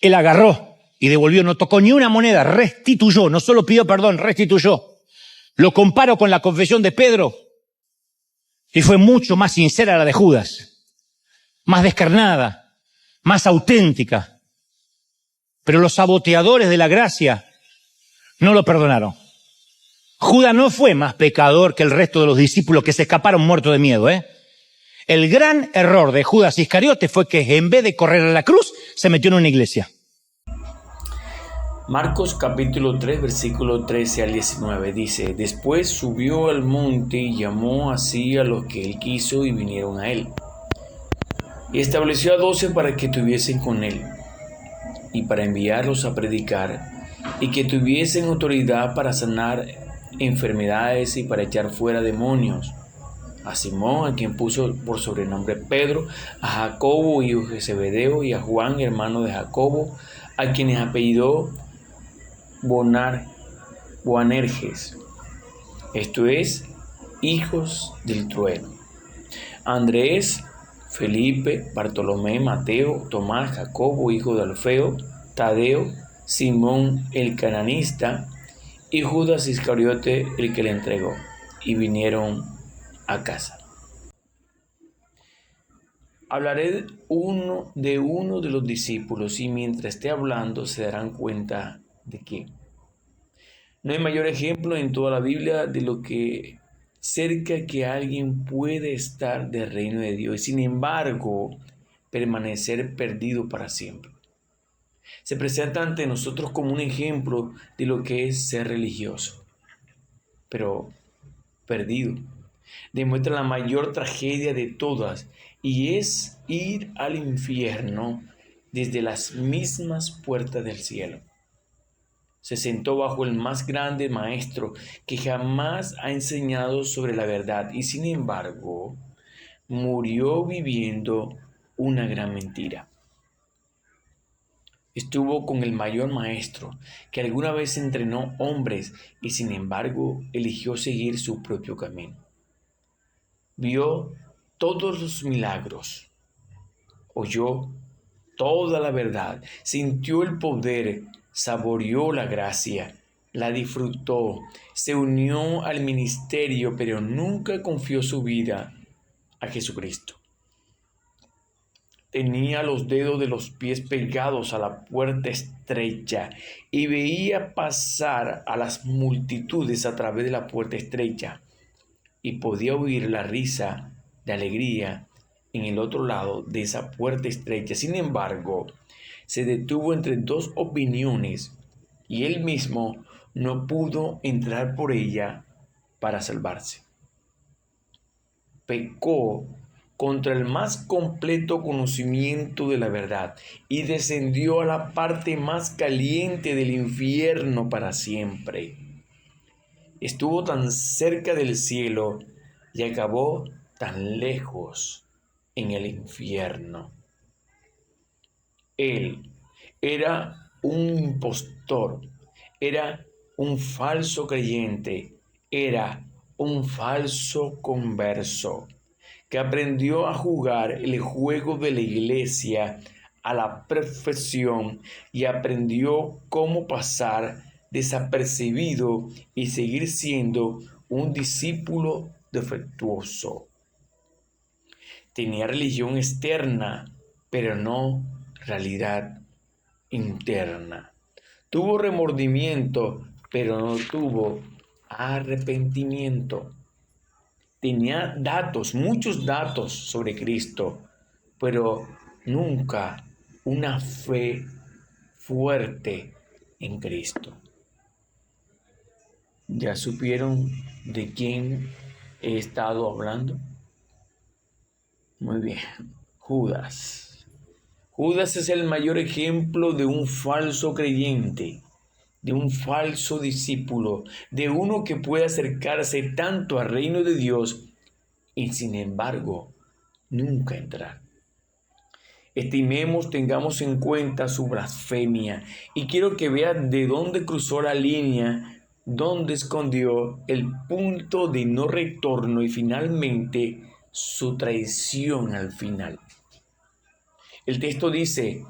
Él agarró y devolvió, no tocó ni una moneda, restituyó, no solo pidió perdón, restituyó. Lo comparo con la confesión de Pedro y fue mucho más sincera la de Judas, más descarnada, más auténtica. Pero los saboteadores de la gracia no lo perdonaron. Judas no fue más pecador que el resto de los discípulos que se escaparon muertos de miedo, El gran error de Judas Iscariote fue que en vez de correr a la cruz, se metió en una iglesia. Marcos capítulo 3, versículo 13 al 19 dice: Después subió al monte y llamó así a los que él quiso y vinieron a él. Y estableció a 12 para que estuviesen con él y para enviarlos a predicar y que tuviesen autoridad para sanar enfermedades y para echar fuera demonios. A Simón, a quien puso por sobrenombre Pedro, a Jacobo, hijo de Zebedeo, y a Juan, hermano de Jacobo, a quienes apellidó Boanerges, esto es, hijos del trueno. Andrés, Felipe, Bartolomé, Mateo, Tomás, Jacobo, hijo de Alfeo, Tadeo, Simón el cananista y Judas Iscariote, el que le entregó, y vinieron a casa. Hablaré de uno de los discípulos y mientras esté hablando se darán cuenta de que no hay mayor ejemplo en toda la Biblia de lo que cerca que alguien puede estar del reino de Dios y sin embargo permanecer perdido para siempre. Se presenta ante nosotros como un ejemplo de lo que es ser religioso, pero perdido. Demuestra la mayor tragedia de todas y es ir al infierno desde las mismas puertas del cielo. Se sentó bajo el más grande maestro que jamás ha enseñado sobre la verdad y sin embargo murió viviendo una gran mentira. Estuvo con el mayor maestro que alguna vez entrenó hombres y sin embargo eligió seguir su propio camino. Vio todos los milagros, oyó toda la verdad, sintió el poder, saboreó la gracia, la disfrutó, se unió al ministerio, pero nunca confió su vida a Jesucristo. Tenía los dedos de los pies pegados a la puerta estrecha y veía pasar a las multitudes a través de la puerta estrecha y podía oír la risa de alegría en el otro lado de esa puerta estrecha. Sin embargo, se detuvo entre dos opiniones y él mismo no pudo entrar por ella para salvarse. Pecó contra el más completo conocimiento de la verdad y descendió a la parte más caliente del infierno para siempre. Estuvo tan cerca del cielo y acabó tan lejos en el infierno. Él era un impostor, era un falso creyente, era un falso converso que aprendió a jugar el juego de la iglesia a la perfección y aprendió cómo pasar desapercibido y seguir siendo un discípulo defectuoso. Tenía religión externa, pero no realidad interna. Tuvo remordimiento, pero no tuvo arrepentimiento. Tenía datos, muchos datos sobre Cristo, pero nunca una fe fuerte en Cristo. ¿Ya supieron de quién he estado hablando? Muy bien, Judas. Judas es el mayor ejemplo de un falso creyente, de un falso discípulo, de uno que puede acercarse tanto al reino de Dios y sin embargo nunca entrar. Estimemos, tengamos en cuenta su blasfemia y quiero que vean de dónde cruzó la línea, dónde escondió el punto de no retorno y finalmente su traición al final. El texto dice: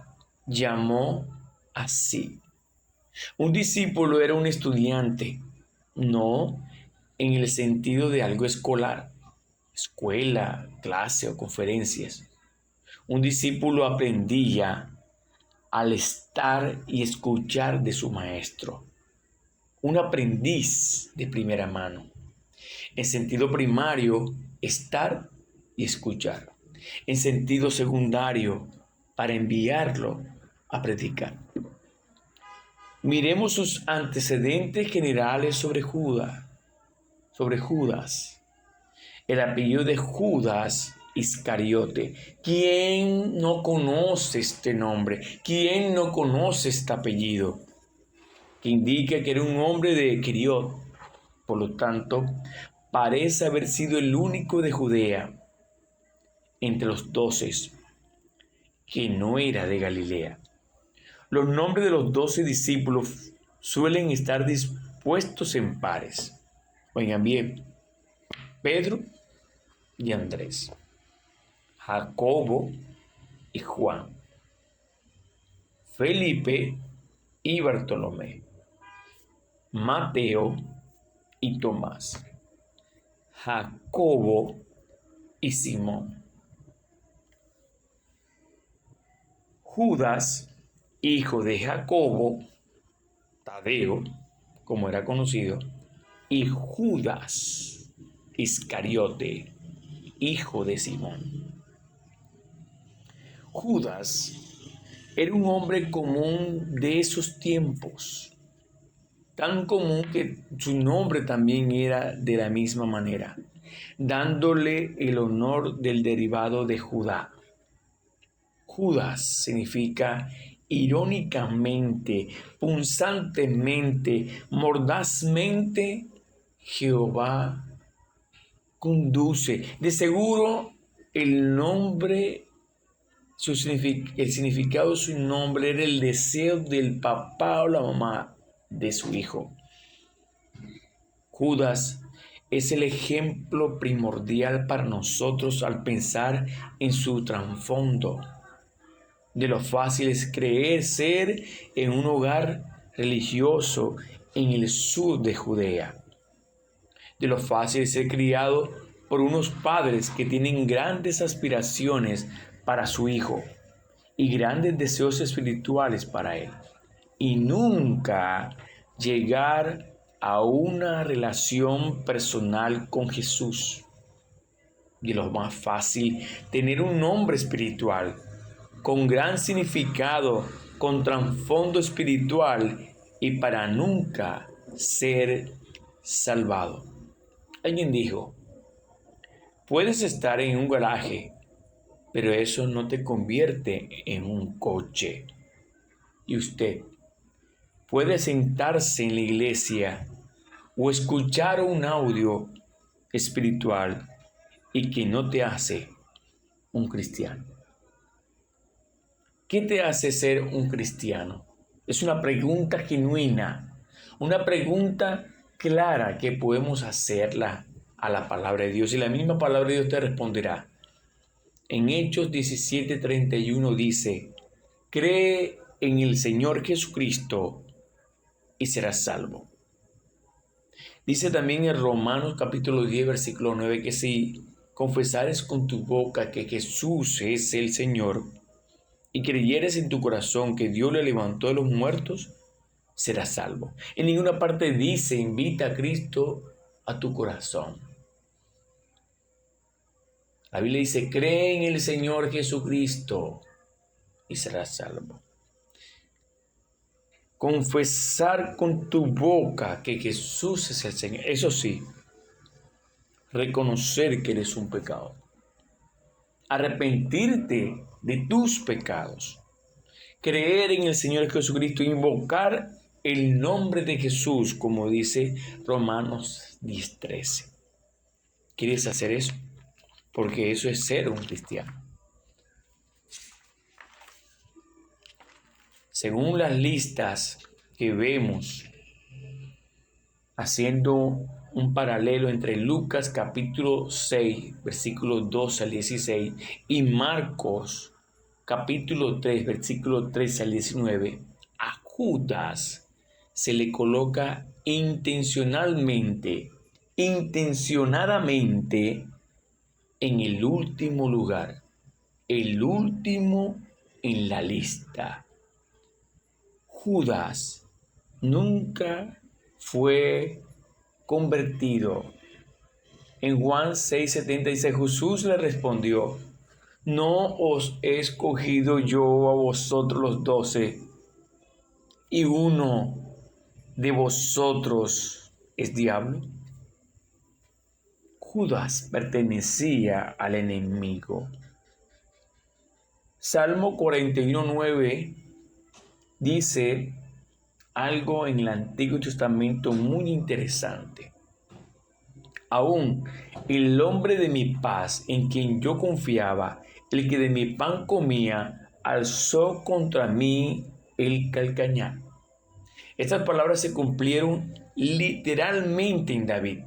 llamó así. Un discípulo era un estudiante, no en el sentido de algo escolar, escuela, clase o conferencias. Un discípulo aprendía al estar y escuchar de su maestro. Un aprendiz de primera mano. En sentido primario, estar y escuchar. En sentido secundario, para enviarlo a predicar. Miremos sus antecedentes generales sobre Judas. El apellido de Judas Iscariote. ¿Quién no conoce este nombre? ¿Quién no conoce este apellido? Que indica que era un hombre de Quiriot. Por lo tanto, parece haber sido el único de Judea entre los 12 que no era de Galilea. Los nombres de los 12 discípulos suelen estar dispuestos en pares. Oigan bien, Pedro y Andrés, Jacobo y Juan, Felipe y Bartolomé, Mateo y Tomás, Jacobo y Simón, Judas, hijo de Jacobo, Tadeo, como era conocido, y Judas Iscariote, hijo de Simón. Judas era un hombre común de esos tiempos, tan común que su nombre también era de la misma manera, dándole el honor del derivado de Judá. Judas significa irónicamente, punzantemente, mordazmente, Jehová conduce. De seguro el nombre, el significado de su nombre era el deseo del papá o la mamá de su hijo. Judas es el ejemplo primordial para nosotros al pensar en su trasfondo. De lo fácil es crecer en un hogar religioso en el sur de Judea. De lo fácil es ser criado por unos padres que tienen grandes aspiraciones para su hijo y grandes deseos espirituales para él. Y nunca llegar a una relación personal con Jesús. De lo más fácil tener un nombre espiritual con gran significado, con trasfondo espiritual y para nunca ser salvado. Alguien dijo, puedes estar en un garaje, pero eso no te convierte en un coche. Y usted puede sentarse en la iglesia o escuchar un audio espiritual y que no te hace un cristiano. ¿Qué te hace ser un cristiano? Es una pregunta genuina, una pregunta clara que podemos hacerla a la palabra de Dios y la misma palabra de Dios te responderá. En Hechos 17:31 dice, cree en el Señor Jesucristo y serás salvo. Dice también en Romanos capítulo 10 versículo 9 que si confesares con tu boca que Jesús es el Señor y creyeres en tu corazón que Dios le levantó de los muertos, serás salvo. En ninguna parte dice, invita a Cristo a tu corazón. La Biblia dice, cree en el Señor Jesucristo y serás salvo. Confesar con tu boca que Jesús es el Señor. Eso sí, reconocer que eres un pecador. Arrepentirte de tus pecados, creer en el Señor Jesucristo, invocar el nombre de Jesús, como dice Romanos 10:13. ¿Quieres hacer eso? Porque eso es ser un cristiano. Según las listas que vemos, haciendo un paralelo entre Lucas capítulo 6, versículos 12 al 16, y Marcos capítulo 3, versículo 13 al 19, a Judas se le coloca intencionadamente en el último lugar, el último en la lista. Judas nunca fue convertido. En Juan 6:76 Jesús le respondió: ¿no os he escogido yo a vosotros los 12, y uno de vosotros es diablo? Judas pertenecía al enemigo. Salmo 41:9 dice algo en el Antiguo Testamento muy interesante. Aún el hombre de mi paz, en quien yo confiaba, el que de mi pan comía, alzó contra mí el calcañar. Estas palabras se cumplieron literalmente en David.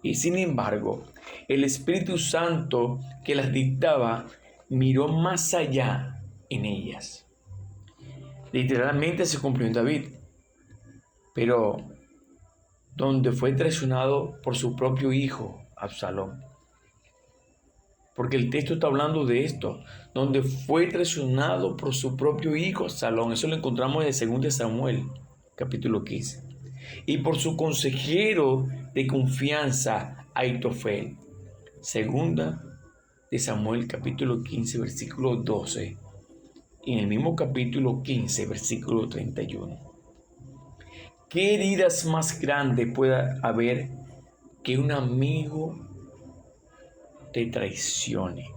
Y sin embargo, el Espíritu Santo que las dictaba miró más allá en ellas. Literalmente se cumplió en David, pero donde fue traicionado por su propio hijo, Absalón. Porque el texto está hablando de esto, donde fue traicionado por su propio hijo, Absalón. Eso lo encontramos en 2 Samuel, capítulo 15. Y por su consejero de confianza, Aitofel. 2 Samuel, capítulo 15, versículo 12. Y en el mismo capítulo 15, versículo 31. ¿Qué heridas más grandes puede haber que un amigo te traicione?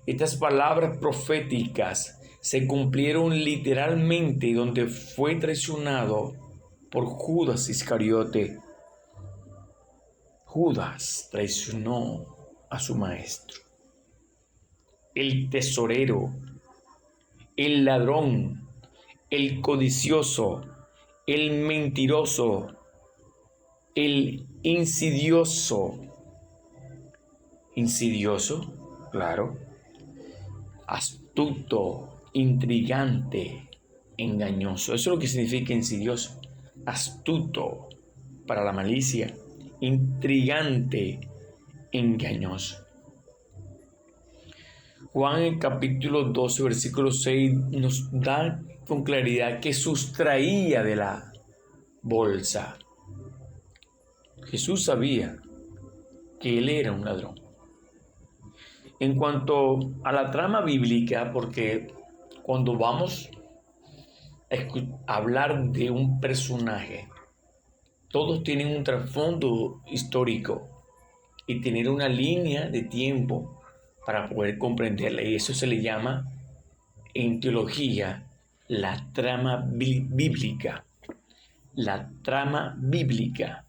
Estas palabras proféticas se cumplieron literalmente donde fue traicionado por Judas Iscariote. Judas traicionó a su maestro. El tesorero, el ladrón, el codicioso, el mentiroso, el insidioso. Insidioso, claro. Astuto, intrigante, engañoso. Eso es lo que significa insidioso. Astuto para la malicia, intrigante, engañoso. Juan en capítulo 12, versículo 6 nos da con claridad que sustraía de la bolsa. Jesús sabía que él era un ladrón. En cuanto a la trama bíblica, porque cuando vamos a hablar de un personaje, todos tienen un trasfondo histórico y tener una línea de tiempo para poder comprenderla. Y eso se le llama en teología la trama bíblica. La trama bíblica.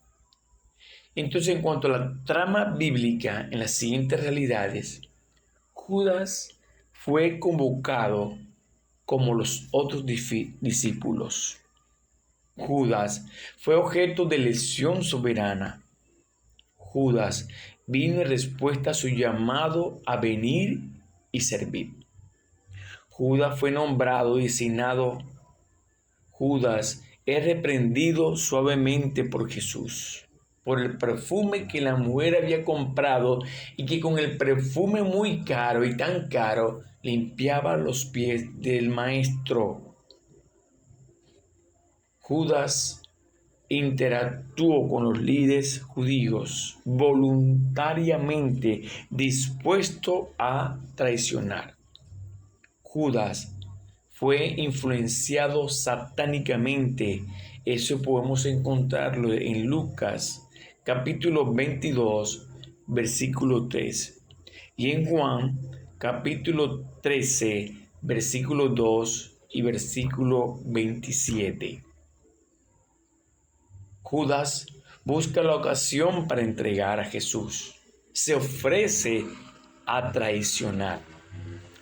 Entonces, en cuanto a la trama bíblica, en las siguientes realidades, Judas fue convocado como los otros discípulos. Judas fue objeto de elección soberana. Judas vino en respuesta a su llamado a venir y servir. Judas fue nombrado y designado. Judas es reprendido suavemente por Jesús, por el perfume que la mujer había comprado y que con el perfume muy caro y tan caro limpiaba los pies del maestro. Judas interactuó con los líderes judíos voluntariamente dispuesto a traicionar. Judas fue influenciado satánicamente. Eso podemos encontrarlo en Lucas, capítulo 22, versículo 3. Y en Juan, capítulo 13, versículo 2 y versículo 27. Judas busca la ocasión para entregar a Jesús. Se ofrece a traicionar.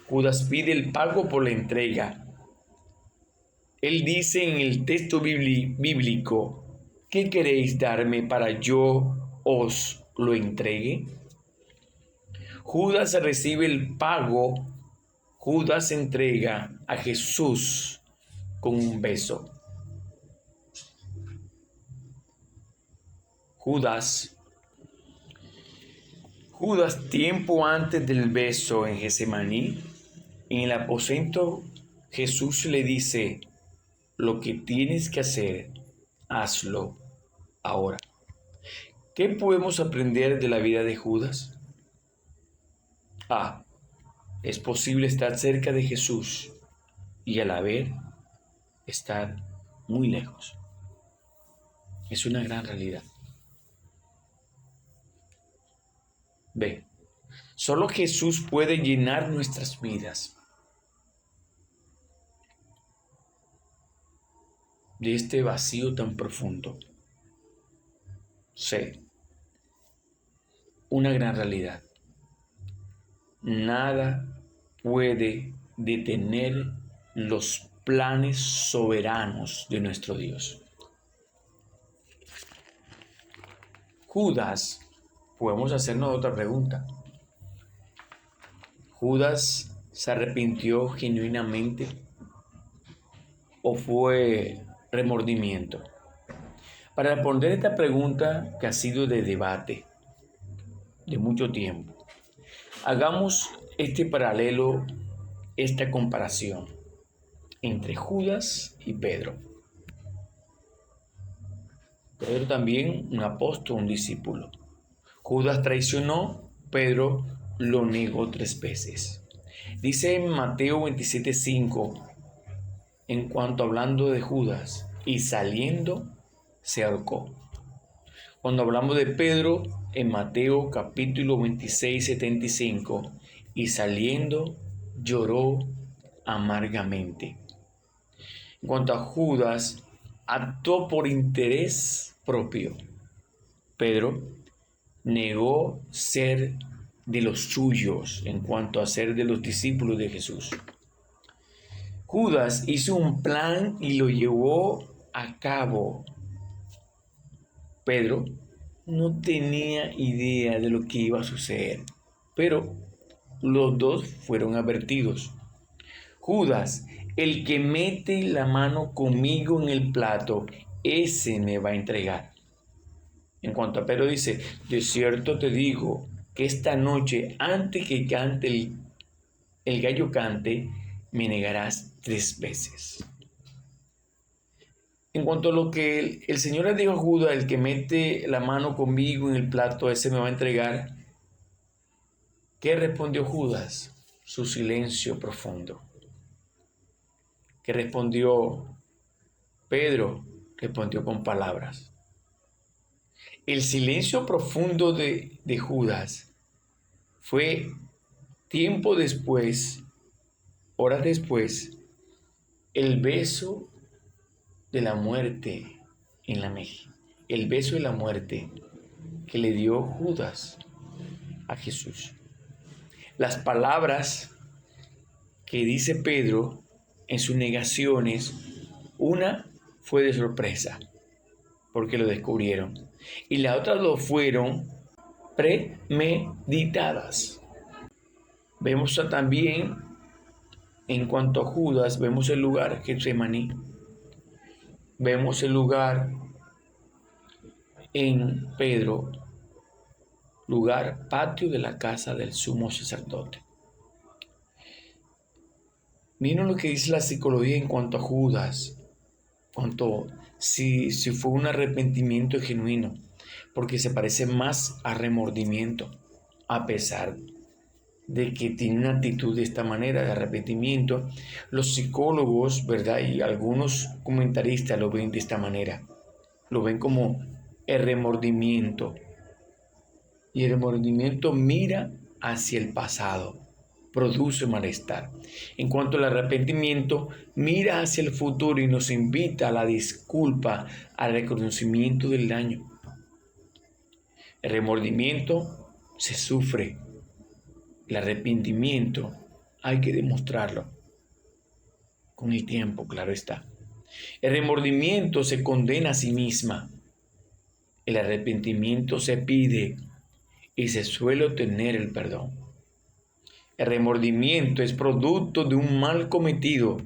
Judas pide el pago por la entrega. Él dice en el texto bíblico: ¿qué queréis darme para yo os lo entregue? Judas recibe el pago. Judas entrega a Jesús con un beso. Judas, tiempo antes del beso en Getsemaní, en el aposento, Jesús le dice: lo que tienes que hacer, hazlo ahora. ¿Qué podemos aprender de la vida de Judas? A. Es posible estar cerca de Jesús y a la vez estar muy lejos. Es una gran realidad. B. Solo Jesús puede llenar nuestras vidas de este vacío tan profundo. C. Una gran realidad. Nada puede detener los planes soberanos de nuestro Dios. Judas, podemos hacernos otra pregunta. ¿Judas se arrepintió genuinamente o fue remordimiento? Para responder esta pregunta, que ha sido de debate de mucho tiempo, hagamos este paralelo, esta comparación entre Judas y Pedro. Pedro también un apóstol, un discípulo. Judas traicionó, Pedro lo negó 3 veces. Dice en Mateo 27:5, en cuanto hablando de Judas, y saliendo se ahorcó. Cuando hablamos de Pedro, en Mateo capítulo 26:75, y saliendo lloró amargamente. En cuanto a Judas, actuó por interés propio. Pedro negó ser de los suyos en cuanto a ser de los discípulos de Jesús. Judas hizo un plan y lo llevó a cabo. Pedro no tenía idea de lo que iba a suceder, pero los dos fueron advertidos. Judas, el que mete la mano conmigo en el plato, ese me va a entregar. En cuanto a Pedro dice: de cierto te digo que esta noche, antes que cante el gallo cante, me negarás 3 veces. En cuanto a lo que el Señor le dijo a Judas: el que mete la mano conmigo en el plato, ese me va a entregar, ¿qué respondió Judas? Su silencio profundo. ¿Qué respondió Pedro? Respondió con palabras. El silencio profundo de Judas fue tiempo después, horas después, el beso de la muerte en la mejilla. El beso de la muerte que le dio Judas a Jesús. Las palabras que dice Pedro en sus negaciones, una fue de sorpresa, porque lo descubrieron, y la otra lo fueron premeditadas. Vemos también, en cuanto a Judas, vemos el lugar Getsemaní, vemos el lugar en Pedro, lugar patio de la casa del sumo sacerdote. Miren lo que dice la psicología en cuanto a Judas, si fue un arrepentimiento genuino, porque se parece más a remordimiento, a pesar de que tiene una actitud de esta manera de arrepentimiento. Los psicólogos, ¿verdad?, y algunos comentaristas lo ven de esta manera, lo ven como el remordimiento, y el remordimiento mira hacia el pasado, produce malestar. En cuanto al arrepentimiento, mira hacia el futuro y nos invita a la disculpa, al reconocimiento del daño. El remordimiento se sufre. El arrepentimiento hay que demostrarlo con el tiempo, claro está. El remordimiento se condena a sí misma. El arrepentimiento se pide y se suele obtener el perdón. El El remordimiento es producto de un mal cometido.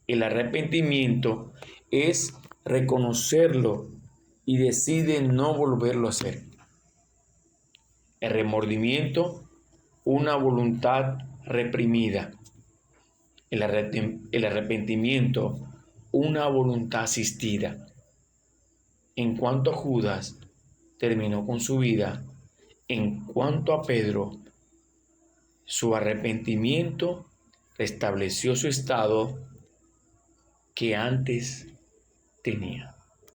El arrepentimiento es reconocerlo y decide no volverlo a hacer. El remordimiento, una voluntad reprimida. El arrepentimiento, una voluntad asistida. En cuanto a Judas, terminó con su vida. En cuanto a Pedro, su arrepentimiento restableció su estado que antes tenía.